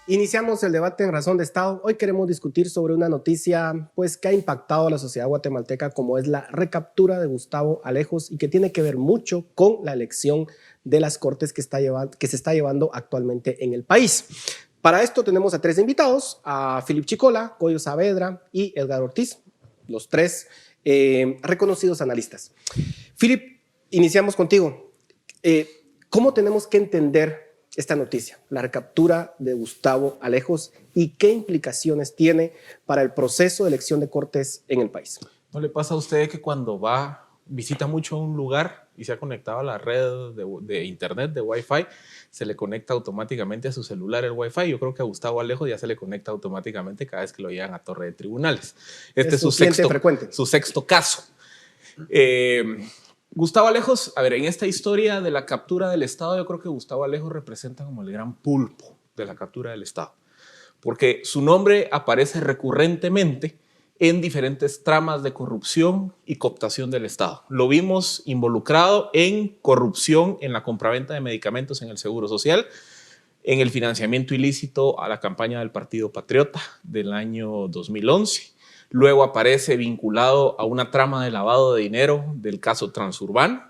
Iniciamos el debate en Razón de Estado. Hoy queremos discutir sobre una noticia pues, que ha impactado a la sociedad guatemalteca, como es la recaptura de Gustavo Alejos y que tiene que ver mucho con la elección de las Cortes que se está llevando actualmente en el país. Para esto tenemos a tres invitados, a Philip Chicola, Goyo Saavedra y Edgar Ortiz, los tres reconocidos analistas. Philip, iniciamos contigo. ¿Cómo tenemos que entender esta noticia, la recaptura de Gustavo Alejos, y qué implicaciones tiene para el proceso de elección de Cortes en el país? ¿No le pasa a usted que cuando visita mucho un lugar y se ha conectado a la red de internet, de Wi-Fi, se le conecta automáticamente a su celular el Wi-Fi? Yo creo que a Gustavo Alejos ya se le conecta automáticamente cada vez que lo llevan a Torre de Tribunales. Este es su sexto caso. Gustavo Alejos, a ver, en esta historia de la captura del Estado, yo creo que Gustavo Alejos representa como el gran pulpo de la captura del Estado, porque su nombre aparece recurrentemente en diferentes tramas de corrupción y cooptación del Estado. Lo vimos involucrado en corrupción en la compraventa de medicamentos en el Seguro Social, en el financiamiento ilícito a la campaña del Partido Patriota del año 2011. Luego aparece vinculado a una trama de lavado de dinero del caso Transurbano.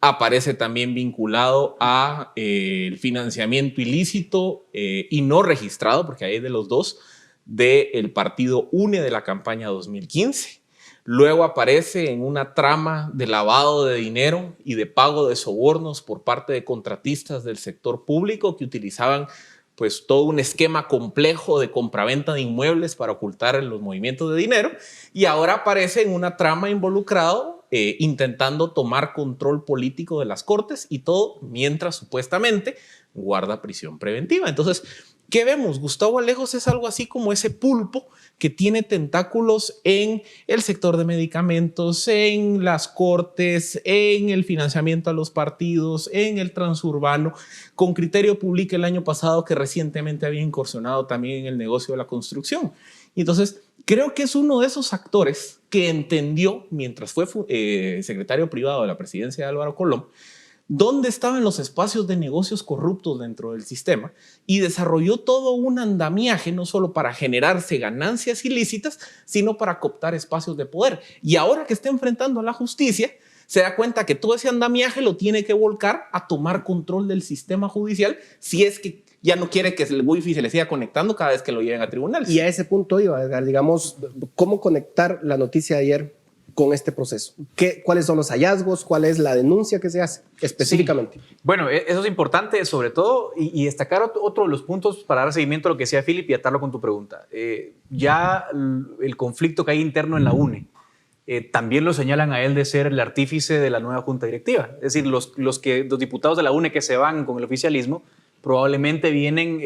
Aparece también vinculado a el financiamiento ilícito y no registrado, porque hay de los dos, del partido UNE de la campaña 2015. Luego aparece en una trama de lavado de dinero y de pago de sobornos por parte de contratistas del sector público que utilizaban pues todo un esquema complejo de compraventa de inmuebles para ocultar los movimientos de dinero, y ahora aparece en una trama involucrado intentando tomar control político de las Cortes, y todo mientras supuestamente guarda prisión preventiva. Entonces, ¿qué vemos? Gustavo Alejos es algo así como ese pulpo que tiene tentáculos en el sector de medicamentos, en las Cortes, en el financiamiento a los partidos, en el transurbano. Con Criterio publica el año pasado que recientemente había incursionado también en el negocio de la construcción. Y entonces, creo que es uno de esos actores que entendió, mientras fue secretario privado de la presidencia de Álvaro Colón, dónde estaban los espacios de negocios corruptos dentro del sistema, y desarrolló todo un andamiaje no solo para generarse ganancias ilícitas, sino para cooptar espacios de poder. Y ahora que está enfrentando a la justicia, se da cuenta que todo ese andamiaje lo tiene que volcar a tomar control del sistema judicial, si es que ya no quiere que el wifi se le siga conectando cada vez que lo lleven a tribunales. Y a ese punto iba, Edgar, digamos, ¿cómo conectar la noticia de ayer con este proceso? ¿Cuáles son los hallazgos? ¿Cuál es la denuncia que se hace específicamente? Sí. Bueno, eso es importante, sobre todo, y destacar otro de los puntos para dar seguimiento a lo que decía Philip y atarlo con tu pregunta. Ya el conflicto que hay interno en la UNE, también lo señalan a él de ser el artífice de la nueva junta directiva. Es decir, los diputados de la UNE que se van con el oficialismo probablemente vienen,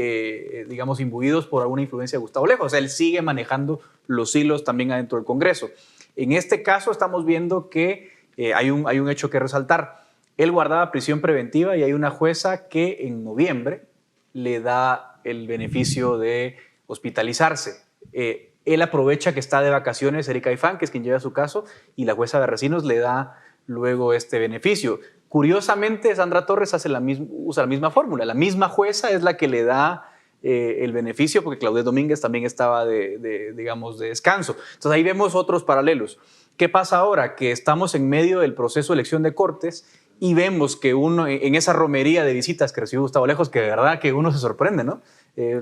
digamos, imbuidos por alguna influencia de Gustavo Alejos. O sea, él sigue manejando los hilos también adentro del Congreso. En este caso estamos viendo que hay un hecho que resaltar. Él guardaba prisión preventiva y hay una jueza que en noviembre le da el beneficio de hospitalizarse. Él aprovecha que está de vacaciones Erika Ifán, que es quien lleva su caso, y la jueza Berrecinos le da luego este beneficio. Curiosamente, Sandra Torres usa la misma fórmula. La misma jueza es la que le da el beneficio, porque Claudette Domínguez también estaba digamos, de descanso. Entonces ahí vemos otros paralelos. ¿Qué pasa ahora? Que estamos en medio del proceso de elección de Cortes y vemos que uno, en esa romería de visitas que recibió Gustavo Alejos, que de verdad que uno se sorprende, ¿no?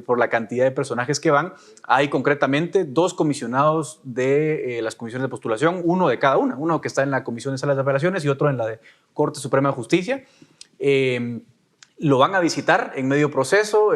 Por la cantidad de personajes que van. Hay concretamente 2 comisionados de las comisiones de postulación, uno de cada una, uno que está en la Comisión de Salas de Apelaciones y otro en la de Corte Suprema de Justicia. Lo van a visitar en medio proceso.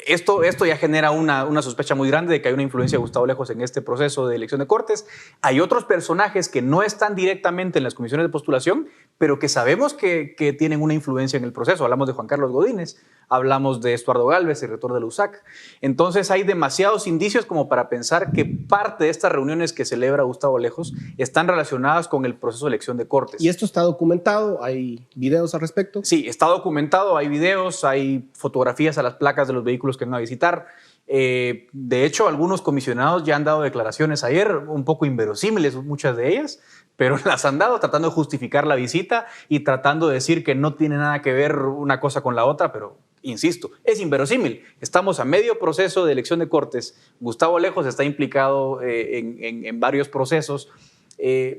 Esto ya genera una sospecha muy grande de que hay una influencia de Gustavo Alejos en este proceso de elección de Cortes. Hay otros personajes que no están directamente en las comisiones de postulación, pero que sabemos que tienen una influencia en el proceso. Hablamos de Juan Carlos Godínez, hablamos de Estuardo Gálvez, el rector de la USAC. Entonces hay demasiados indicios como para pensar que parte de estas reuniones que celebra Gustavo Alejos están relacionadas con el proceso de elección de Cortes. ¿Y esto está documentado? ¿Hay videos al respecto? Sí, está documentado, hay videos, hay fotografías a las placas de los vehículos que van a visitar. De hecho, algunos comisionados ya han dado declaraciones ayer, un poco inverosímiles muchas de ellas, pero las han dado tratando de justificar la visita y tratando de decir que no tiene nada que ver una cosa con la otra, pero insisto, es inverosímil. Estamos a medio proceso de elección de Cortes. Gustavo Alejos está implicado en varios procesos.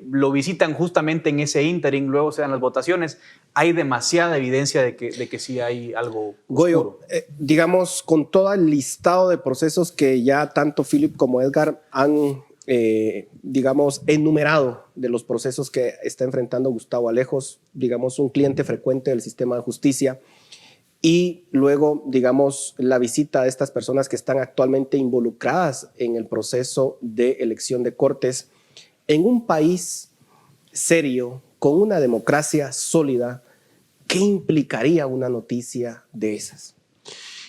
Lo visitan justamente en ese ínterin, luego se dan las votaciones. Hay demasiada evidencia de que sí hay algo Goyo, digamos, con todo el listado de procesos que ya tanto Philip como Edgar han, digamos, enumerado de los procesos que está enfrentando Gustavo Alejos, digamos, un cliente frecuente del sistema de justicia, y luego, digamos, la visita de estas personas que están actualmente involucradas en el proceso de elección de Cortes, en un país serio, con una democracia sólida, ¿qué implicaría una noticia de esas?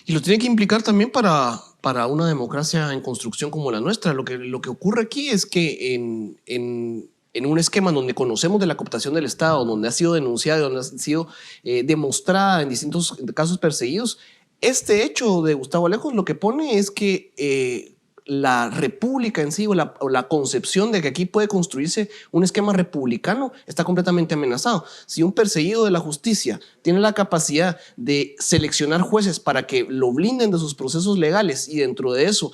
Y lo tiene que implicar también para una democracia en construcción como la nuestra. Lo que ocurre aquí es que en un esquema donde conocemos de la cooptación del Estado, donde ha sido denunciada, donde ha sido demostrada en distintos casos perseguidos, este hecho de Gustavo Alejos lo que pone es que la república en sí o la concepción de que aquí puede construirse un esquema republicano está completamente amenazado. Si un perseguido de la justicia tiene la capacidad de seleccionar jueces para que lo blinden de sus procesos legales y dentro de eso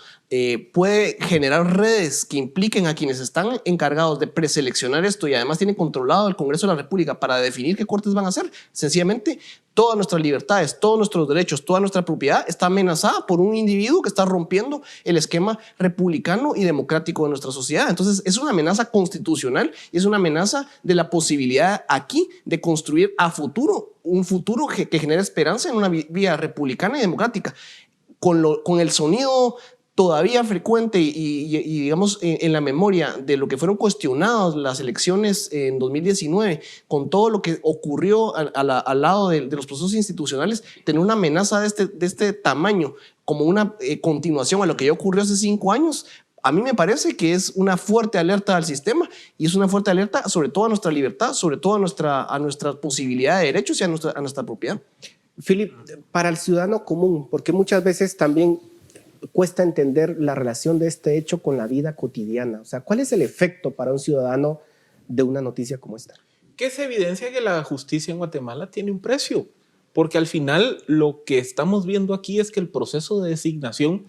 puede generar redes que impliquen a quienes están encargados de preseleccionar esto y además tiene controlado el Congreso de la República para definir qué cortes van a hacer, sencillamente todas nuestras libertades, todos nuestros derechos, toda nuestra propiedad está amenazada por un individuo que está rompiendo el esquema republicano y democrático de nuestra sociedad. Entonces es una amenaza constitucional y es una amenaza de la posibilidad aquí de construir a futuro un futuro que genere esperanza en una vía republicana y democrática. Con el sonido todavía frecuente y digamos en la memoria de lo que fueron cuestionadas las elecciones en 2019, con todo lo que ocurrió al lado de los procesos institucionales, tener una amenaza de este tamaño como una continuación a lo que ya ocurrió hace 5 años, a mí me parece que es una fuerte alerta al sistema y es una fuerte alerta sobre todo a nuestra libertad, sobre todo a nuestra posibilidad de derechos y a nuestra propiedad. Philip, para el ciudadano común, porque muchas veces también cuesta entender la relación de este hecho con la vida cotidiana. O sea, ¿cuál es el efecto para un ciudadano de una noticia como esta? Que se evidencia que la justicia en Guatemala tiene un precio, porque al final lo que estamos viendo aquí es que el proceso de designación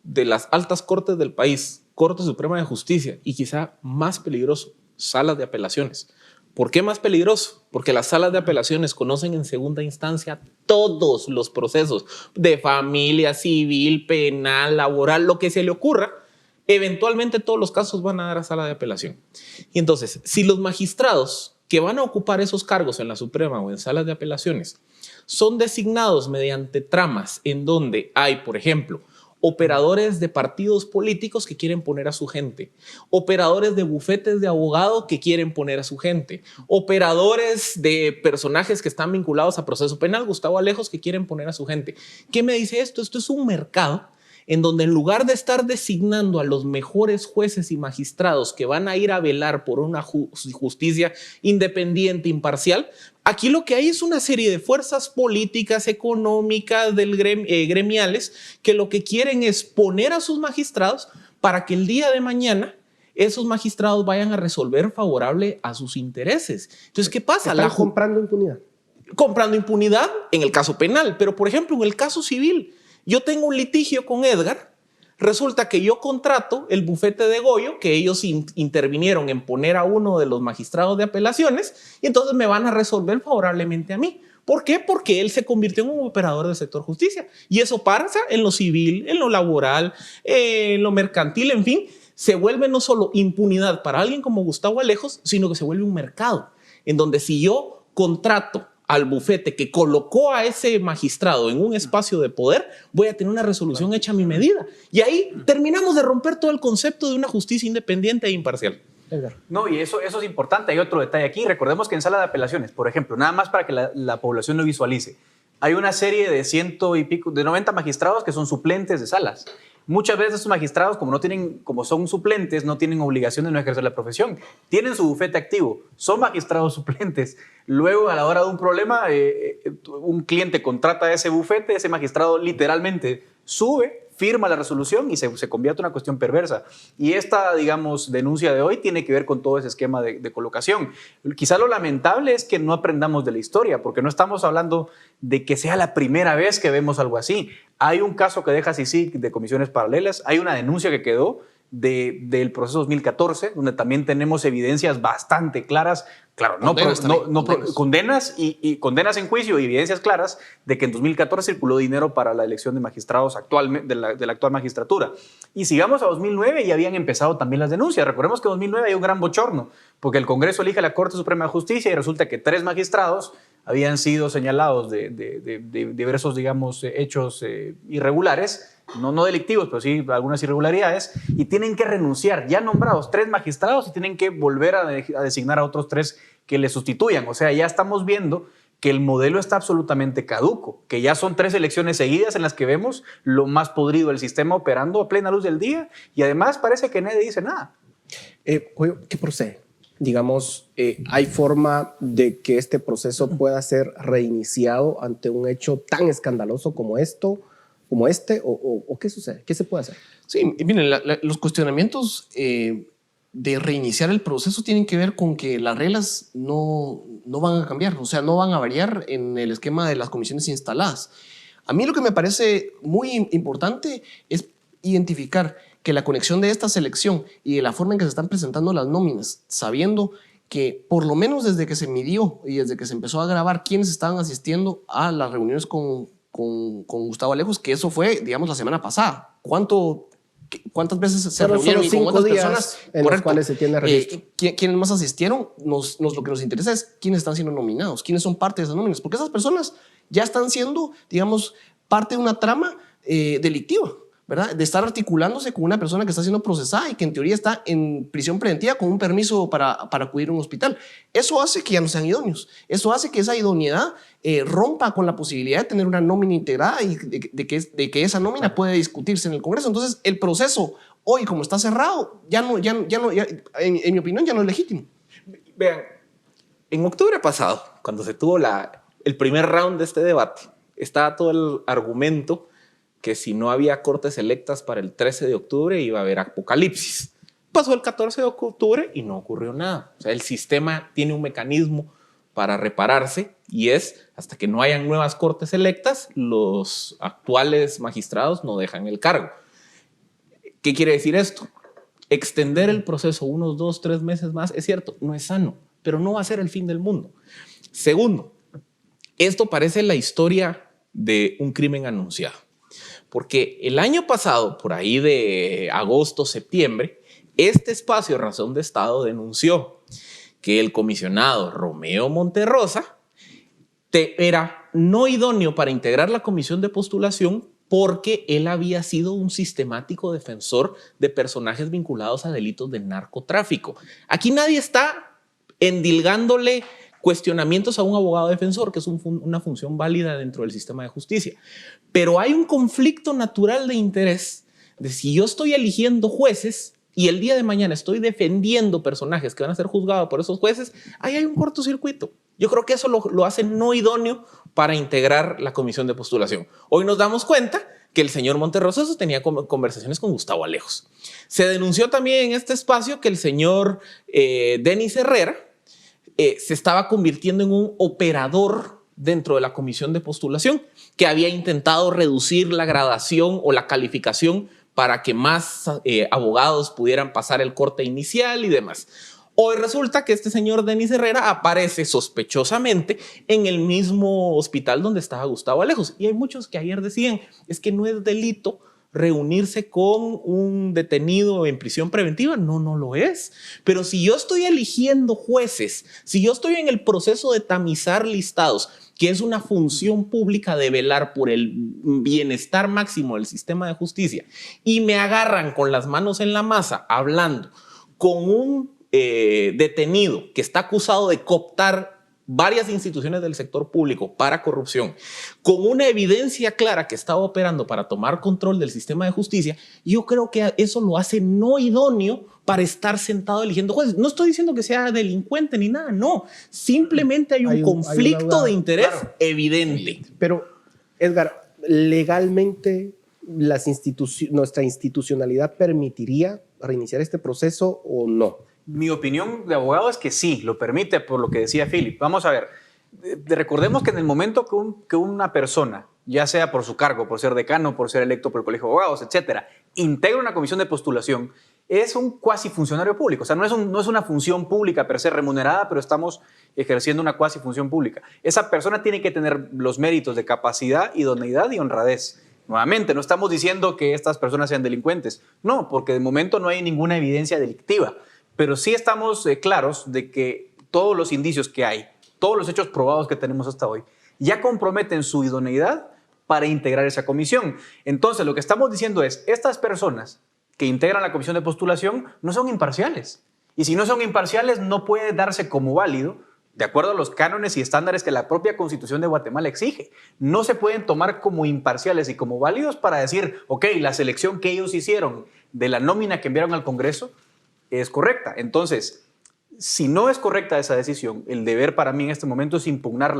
de las altas cortes del país, Corte Suprema de Justicia y quizá más peligroso, salas de apelaciones. ¿Por qué más peligroso? Porque las salas de apelaciones conocen en segunda instancia todos los procesos de familia, civil, penal, laboral, lo que se le ocurra. Eventualmente todos los casos van a dar a sala de apelación. Y entonces, si los magistrados que van a ocupar esos cargos en la Suprema o en salas de apelaciones son designados mediante tramas en donde hay, por ejemplo, operadores de partidos políticos que quieren poner a su gente, operadores de bufetes de abogados que quieren poner a su gente, operadores de personajes que están vinculados a proceso penal, Gustavo Alejos, que quieren poner a su gente. ¿Qué me dice esto? Esto es un mercado en donde en lugar de estar designando a los mejores jueces y magistrados que van a ir a velar por una justicia independiente, imparcial, aquí lo que hay es una serie de fuerzas políticas, económicas, gremiales, que lo que quieren es poner a sus magistrados para que el día de mañana esos magistrados vayan a resolver favorable a sus intereses. Entonces, ¿qué pasa? Están comprando impunidad. Comprando impunidad en el caso penal, pero por ejemplo en el caso civil, yo tengo un litigio con Edgar, resulta que yo contrato el bufete de Goyo, que ellos intervinieron en poner a uno de los magistrados de apelaciones y entonces me van a resolver favorablemente a mí. ¿Por qué? Porque él se convirtió en un operador del sector justicia y eso pasa en lo civil, en lo laboral, en lo mercantil, en fin, se vuelve no solo impunidad para alguien como Gustavo Alejos, sino que se vuelve un mercado en donde si yo contrato al bufete que colocó a ese magistrado en un espacio de poder, voy a tener una resolución hecha a mi medida. Y ahí terminamos de romper todo el concepto de una justicia independiente e imparcial. No, y eso es importante. Hay otro detalle aquí. Recordemos que en sala de apelaciones, por ejemplo, nada más para que la población lo visualice, hay una serie de 90 magistrados que son suplentes de salas. Muchas veces estos magistrados, como son suplentes, no tienen obligación de no ejercer la profesión. Tienen su bufete activo, son magistrados suplentes. Luego, a la hora de un problema, un cliente contrata ese bufete, ese magistrado literalmente sube, firma la resolución y se convierte en una cuestión perversa. Y esta, digamos, denuncia de hoy tiene que ver con todo ese esquema de colocación. Quizá lo lamentable es que no aprendamos de la historia, porque no estamos hablando de que sea la primera vez que vemos algo así. Hay un caso que deja CICIG de comisiones paralelas, hay una denuncia que quedó del proceso 2014, donde también tenemos evidencias bastante claras, claro, condenas y condenas en juicio y evidencias claras de que en 2014 circuló dinero para la elección de magistrados de la actual magistratura. Y sigamos a 2009 y habían empezado también las denuncias. Recordemos que en 2009 hay un gran bochorno, porque el Congreso elige a la Corte Suprema de Justicia y resulta que 3 magistrados habían sido señalados de diversos, digamos, hechos irregulares, no delictivos, pero sí algunas irregularidades, y tienen que renunciar, ya nombrados 3 magistrados, y tienen que volver a designar a otros 3 que le sustituyan. O sea, ya estamos viendo que el modelo está absolutamente caduco, que ya son 3 elecciones seguidas en las que vemos lo más podrido del sistema operando a plena luz del día, y además parece que nadie dice nada. ¿Qué procede? Digamos, ¿hay forma de que este proceso pueda ser reiniciado ante un hecho tan escandaloso como este? ¿O qué sucede? ¿Qué se puede hacer? Sí, miren, los cuestionamientos de reiniciar el proceso tienen que ver con que las reglas no van a cambiar, o sea, no van a variar en el esquema de las comisiones instaladas. A mí lo que me parece muy importante es identificar que la conexión de esta selección y de la forma en que se están presentando las nóminas, sabiendo que por lo menos desde que se midió y desde que se empezó a grabar quiénes estaban asistiendo a las reuniones con Gustavo Alejos, que eso fue, digamos, la semana pasada. ¿Cuántas veces se reunieron y con cuántas personas? En los cuales se tiene registro. ¿Quiénes más asistieron? Lo que nos interesa es quiénes están siendo nominados, quiénes son parte de esas nóminas, porque esas personas ya están siendo, digamos, parte de una trama delictiva, ¿verdad? De estar articulándose con una persona que está siendo procesada y que en teoría está en prisión preventiva con un permiso para acudir a un hospital. Eso hace que ya no sean idóneos. Eso hace que esa idoneidad rompa con la posibilidad de tener una nómina integrada y de que esa nómina puede discutirse en el Congreso. Entonces, el proceso hoy, como está cerrado, en mi opinión, ya no es legítimo. Vean, en octubre pasado, cuando se tuvo el primer round de este debate, estaba todo el argumento que si no había cortes electas para el 13 de octubre iba a haber apocalipsis. Pasó el 14 de octubre y no ocurrió nada. O sea, el sistema tiene un mecanismo para repararse y es hasta que no hayan nuevas cortes electas, los actuales magistrados no dejan el cargo. ¿Qué quiere decir esto? Extender el proceso unos 2, 3 meses más, es cierto, no es sano, pero no va a ser el fin del mundo. Segundo, esto parece la historia de un crimen anunciado. Porque el año pasado, por ahí de agosto, septiembre, este espacio Razón de Estado denunció que el comisionado Romeo Monterrosa era no idóneo para integrar la comisión de postulación porque él había sido un sistemático defensor de personajes vinculados a delitos de narcotráfico. Aquí nadie está endilgándole cuestionamientos a un abogado defensor, que es una función válida dentro del sistema de justicia. Pero hay un conflicto natural de interés de si yo estoy eligiendo jueces y el día de mañana estoy defendiendo personajes que van a ser juzgados por esos jueces, ahí hay un cortocircuito. Yo creo que eso lo hace no idóneo para integrar la comisión de postulación. Hoy nos damos cuenta que el señor Monterrosa tenía conversaciones con Gustavo Alejos. Se denunció también en este espacio que el señor Denis Herrera se estaba convirtiendo en un operador dentro de la comisión de postulación, que había intentado reducir la gradación o la calificación para que más abogados pudieran pasar el corte inicial y demás. Hoy resulta que este señor Denis Herrera aparece sospechosamente en el mismo hospital donde estaba Gustavo Alejos. Y hay muchos que ayer decían, es que no es delito reunirse con un detenido en prisión preventiva. No lo es. Pero si yo estoy eligiendo jueces, si yo estoy en el proceso de tamizar listados, que es una función pública de velar por el bienestar máximo del sistema de justicia, y me agarran con las manos en la masa hablando con un detenido que está acusado de cooptar varias instituciones del sector público para corrupción, con una evidencia clara que estaba operando para tomar control del sistema de justicia, yo creo que eso lo hace no idóneo para estar sentado eligiendo jueces. No estoy diciendo que sea delincuente ni nada, no. Simplemente hay un conflicto de interés evidente. Pero, Edgar, legalmente, nuestra institucionalidad permitiría reiniciar este proceso o no? Mi opinión de abogado es que sí, lo permite por lo que decía Philip. Vamos a ver, recordemos que en el momento que una persona, ya sea por su cargo, por ser decano, por ser electo por el Colegio de Abogados, etcétera, integra una comisión de postulación, es un cuasi funcionario público. O sea, no es una función pública per se remunerada, pero estamos ejerciendo una cuasi función pública. Esa persona tiene que tener los méritos de capacidad, idoneidad y honradez. Nuevamente, no estamos diciendo que estas personas sean delincuentes. No, porque de momento no hay ninguna evidencia delictiva. Pero sí estamos claros de que todos los indicios que hay, todos los hechos probados que tenemos hasta hoy, ya comprometen su idoneidad para integrar esa comisión. Entonces, lo que estamos diciendo es, estas personas que integran la comisión de postulación no son imparciales. Y si no son imparciales, no puede darse como válido, de acuerdo a los cánones y estándares que la propia Constitución de Guatemala exige. No se pueden tomar como imparciales y como válidos para decir, ok, la selección que ellos hicieron de la nómina que enviaron al Congreso es correcta. Entonces, si no es correcta esa decisión, el deber para mí en este momento es impugnar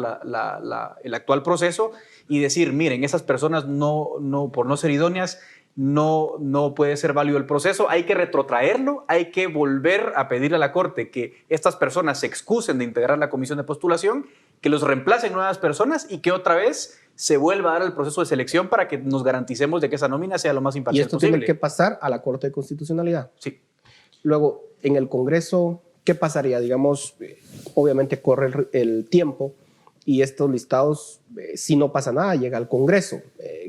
el actual proceso y decir, miren, esas personas por no ser idóneas, no puede ser válido el proceso, hay que retrotraerlo, hay que volver a pedirle a la Corte que estas personas se excusen de integrar la comisión de postulación, que los reemplacen nuevas personas y que otra vez se vuelva a dar el proceso de selección para que nos garanticemos de que esa nómina sea lo más imparcial posible. Y esto tiene que pasar a la Corte de Constitucionalidad. Sí. Luego, en el Congreso, ¿qué pasaría? Digamos, obviamente corre el tiempo y estos listados, si no pasa nada, llega al Congreso.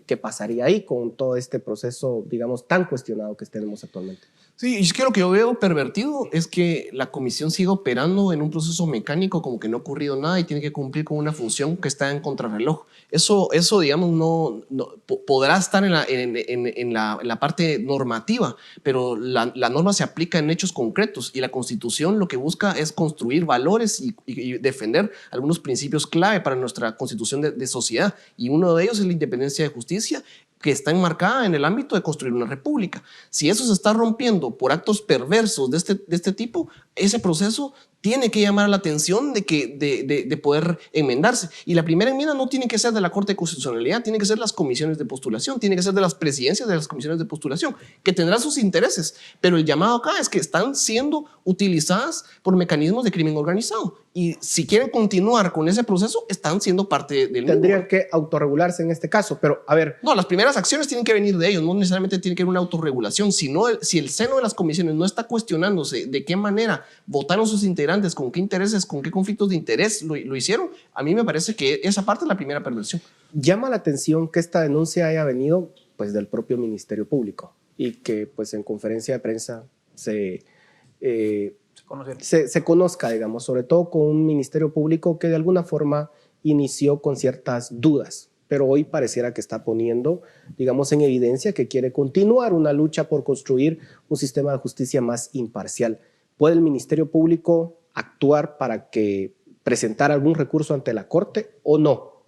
¿Qué pasaría ahí con todo este proceso, digamos, tan cuestionado que tenemos actualmente? Sí, y es que lo que yo veo pervertido es que la comisión siga operando en un proceso mecánico como que no ha ocurrido nada y tiene que cumplir con una función que está en contrarreloj. Eso digamos, no podrá estar en la parte normativa, pero la norma se aplica en hechos concretos y la Constitución lo que busca es construir valores y defender algunos principios clave para nuestra constitución de sociedad, y uno de ellos es la independencia de justicia, que está enmarcada en el ámbito de construir una república. Si eso se está rompiendo por actos perversos de este tipo, ese proceso tiene que llamar la atención de poder enmendarse. Y la primera enmienda no tiene que ser de la Corte de Constitucionalidad, tiene que ser las comisiones de postulación, tiene que ser de las presidencias de las comisiones de postulación, que tendrán sus intereses, pero el llamado acá es que están siendo utilizadas por mecanismos de crimen organizado. Y si quieren continuar con ese proceso, están siendo parte del Tendrían que autorregularse en este caso, pero a ver... No, las primeras acciones tienen que venir de ellos, no necesariamente tiene que haber una autorregulación, sino si el seno de las comisiones no está cuestionándose de qué manera votaron sus integrantes, con qué intereses, con qué conflictos de interés lo hicieron, a mí me parece que esa parte es la primera perversión. Llama la atención que esta denuncia haya venido pues, del propio Ministerio Público y que pues, en conferencia de prensa se conozca, digamos, sobre todo con un Ministerio Público que de alguna forma inició con ciertas dudas, pero hoy pareciera que está poniendo, digamos, en evidencia que quiere continuar una lucha por construir un sistema de justicia más imparcial. ¿Puede el Ministerio Público actuar para que presentar algún recurso ante la Corte o no?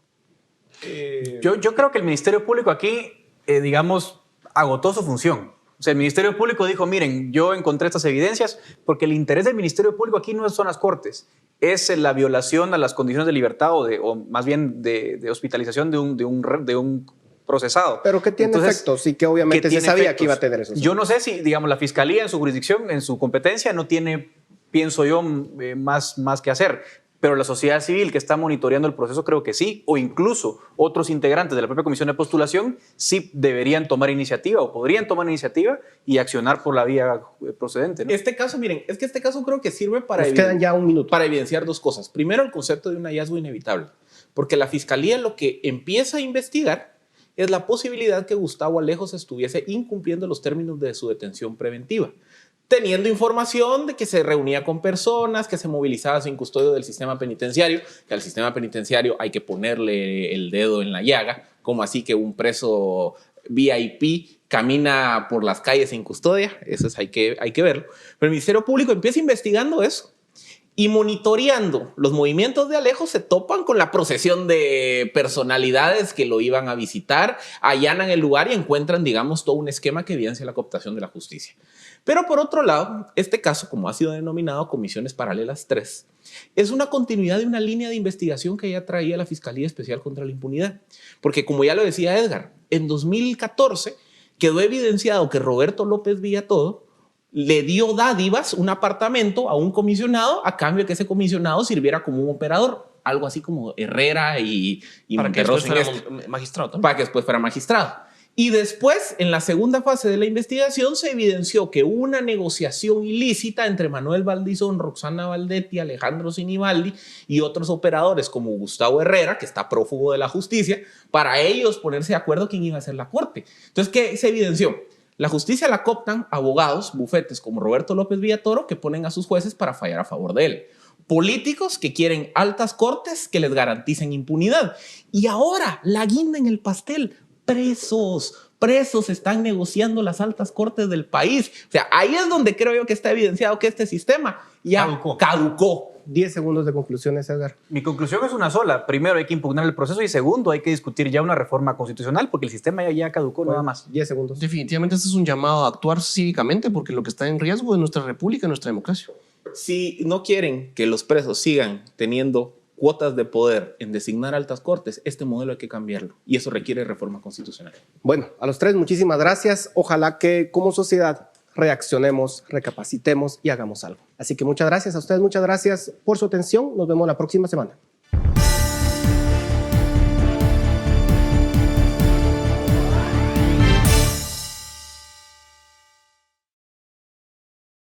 Yo creo que el Ministerio Público aquí, digamos, agotó su función. O sea, el Ministerio Público dijo, miren, yo encontré estas evidencias, porque el interés del Ministerio Público aquí no son las Cortes, es la violación a las condiciones de libertad o más bien de hospitalización de un procesado. Pero que tiene efectos y que obviamente se sabía que iba a tener eso. Yo no sé si, digamos, la Fiscalía en su jurisdicción, en su competencia, no tiene, pienso yo, más que hacer. Pero la sociedad civil que está monitoreando el proceso creo que sí, o incluso otros integrantes de la propia comisión de postulación sí deberían tomar iniciativa o podrían tomar iniciativa y accionar por la vía procedente, ¿no? Este caso, miren, es que este caso creo que sirve para, quedan ya un minuto. para evidenciar dos cosas. Primero, el concepto de un hallazgo inevitable, porque la Fiscalía lo que empieza a investigar es la posibilidad que Gustavo Alejos estuviese incumpliendo los términos de su detención preventiva, teniendo información de que se reunía con personas, que se movilizaba sin custodio del sistema penitenciario, que al sistema penitenciario hay que ponerle el dedo en la llaga, como así que un preso VIP camina por las calles sin custodia, eso hay que verlo. Pero el Ministerio Público empieza investigando eso y monitoreando los movimientos de Alejo se topan con la procesión de personalidades que lo iban a visitar, allanan el lugar y encuentran, digamos, todo un esquema que evidencia la cooptación de la justicia. Pero por otro lado, este caso, como ha sido denominado Comisiones Paralelas 3, es una continuidad de una línea de investigación que ya traía la Fiscalía Especial contra la Impunidad. Porque como ya lo decía Edgar, en 2014 quedó evidenciado que Roberto López Villatodo le dio dádivas, un apartamento a un comisionado a cambio de que ese comisionado sirviera como un operador, algo así como Herrera y Para que después Monterroso fuera en este, magistrado también. para que después fuera magistrado. Y después, en la segunda fase de la investigación, se evidenció que hubo una negociación ilícita entre Manuel Valdizón, Roxana Valdetti, Alejandro Sinibaldi y otros operadores como Gustavo Herrera, que está prófugo de la justicia, para ellos ponerse de acuerdo quién iba a ser la corte. Entonces, ¿qué se evidenció? La justicia la cooptan abogados, bufetes como Roberto López Villatoro, que ponen a sus jueces para fallar a favor de él. Políticos que quieren altas cortes que les garanticen impunidad. Y ahora, la guinda en el pastel, presos están negociando las altas cortes del país. O sea, ahí es donde creo yo que está evidenciado que este sistema ya caducó. 10 segundos de conclusiones, Edgar. Mi conclusión es una sola. Primero, hay que impugnar el proceso y segundo, hay que discutir ya una reforma constitucional porque el sistema ya caducó nada más. 10 segundos. Definitivamente este es un llamado a actuar cívicamente porque lo que está en riesgo es nuestra república, nuestra democracia. Si no quieren que los presos sigan teniendo cuotas de poder en designar altas cortes, este modelo hay que cambiarlo y eso requiere reforma constitucional. Bueno, a los tres muchísimas gracias. Ojalá que como sociedad reaccionemos, recapacitemos y hagamos algo. Así que muchas gracias a ustedes, muchas gracias por su atención. Nos vemos la próxima semana.